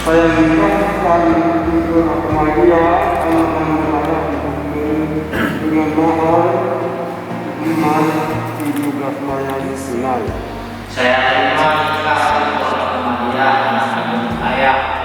Saya nikahkan untuk Ahmadiyah anak-anak dengan mahar emas 17 mayang tunai. Saya terima nikah untuk Ahmadiyah anak kandung saya.